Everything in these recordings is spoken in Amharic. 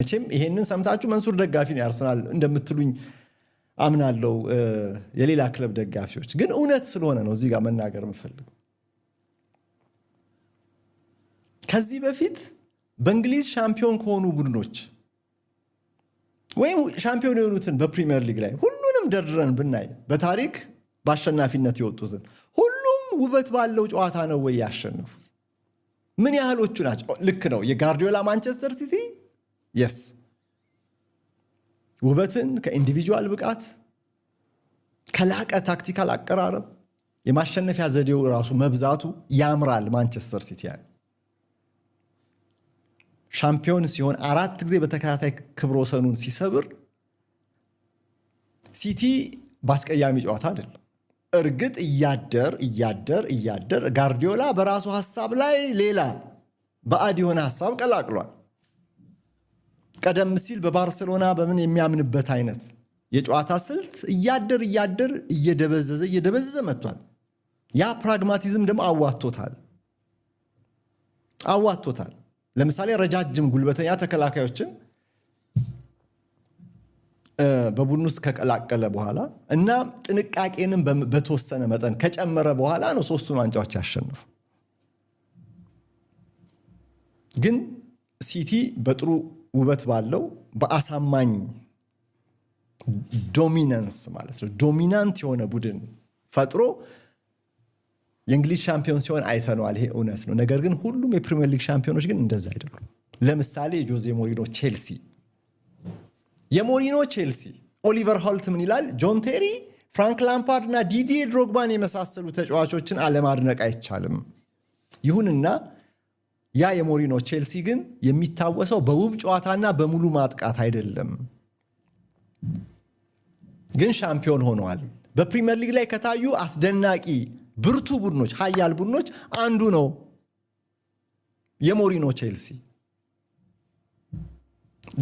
መቼም ይሄንን ሰምታችሁ መንሱር ደጋፊ ነው አርሰናል እንደምትሉኝ አምናለሁ የሌላ ክለብ ደጋፊዎች ግን እውነት ስለሆነ ነው እዚህ ጋር መናገር የምፈልገው ከዚህ በፊት በእንግሊዝ ሻምፒዮን ከሆኑ ቡድኖች ወይም ሻምፒዮን የሆኑትን በፕሪሚየር ሊግ ላይ ሁሉንም ደርድረን ብናይ በታሪክ በአሸናፊነት የወጡትን ሁሉም ውበት ባለው ጨዋታ ነው ወይ ያሸነፉት ምን ያህሎቹ ናቸው ልክ ነው የጋርዲዮላ ማንቸስተር ሲቲ yes ውበትን ከኢንዲቪጁዋል ብቃት ከላቀ ታክቲካል አቀራረብ የማሸነፊያ ዘዴው ራሱ መብዛቱ ያምራል ማንቸስተር ሲቲ ሻምፒዮን ሲሆን 4 ጊዜ በተከታታይ ክብረ ወሰኑን ሲሰብር ሲቲ ባስቀያሚ ጨዋታ አይደለም እርግጥ እያደር ጋርዲዮላ በራሱ ሐሳብ ላይ ሌላ ባዕድ የሆነ ሐሳብ ቀላቅሏል ቀደም ሲል በባርሴሎና በምን የሚያምንበት አይነት የጨዋታ ስልት እያደር እየደበዘዘ መጥቷል ያ ፕራግማቲዝም ደግሞ አዋጥቶታል ለምሳሌ ረጃጅም ጉልበተኛ ተከላካዮችን በቡድን ውስጥ ከቀላቀለ በኋላ እና ጥንቃቄንም በተወሰነ መጠን ከጨመረ በኋላ ነው ሶስቱን ዋንጫዎች ያሸነፈው ግን ሲቲ በጥሩ ውበት ባለው በአሳማኝ ዶሚናንስ ማለት ነው ዶሚናንት የሆነ ቡድን ፈጥሮ የእንግሊዝ ሻምፒዮን ሲሆን አይተነዋል ይሄ እውነት ነው ነገር ግን ሁሉም የፕሪሚየር ሊግ ሻምፒዮኖች ግን እንደዛ አይደሉም ለምሳሌ ጆዜ ሞሪኖ ቼልሲ የሞሪኖ ቼልሲ ኦሊቨር ሆልት ምን ይላል ጆን ቴሪ ፍራንክ ላምፓርድ እና ዲዲዬ ድሮግባን የመሳሰሉ ተጫዋቾችን አለማድነቅ አይቻልም ይሁንና ያ የሞሪኖ ቼልሲ ግን የሚታወሰው በውብ ጨዋታና በሙሉ ማጥቃት አይደለም ግን ሻምፒዮን ሆነዋል በፕሪሚየር ሊግ ላይ ከታዩ አስደናቂ ብርቱ ቡድኖች ኃያል ቡድኖች አንዱ ነው የሞሪኖ ቼልሲ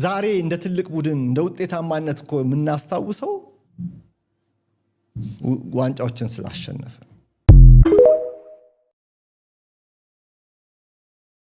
ዛሬ እንደ ትልቅ ቡድን እንደ ውጤታማነት እኮ የምናስታውሰው ዋንጫዎችን ስላሸነፈ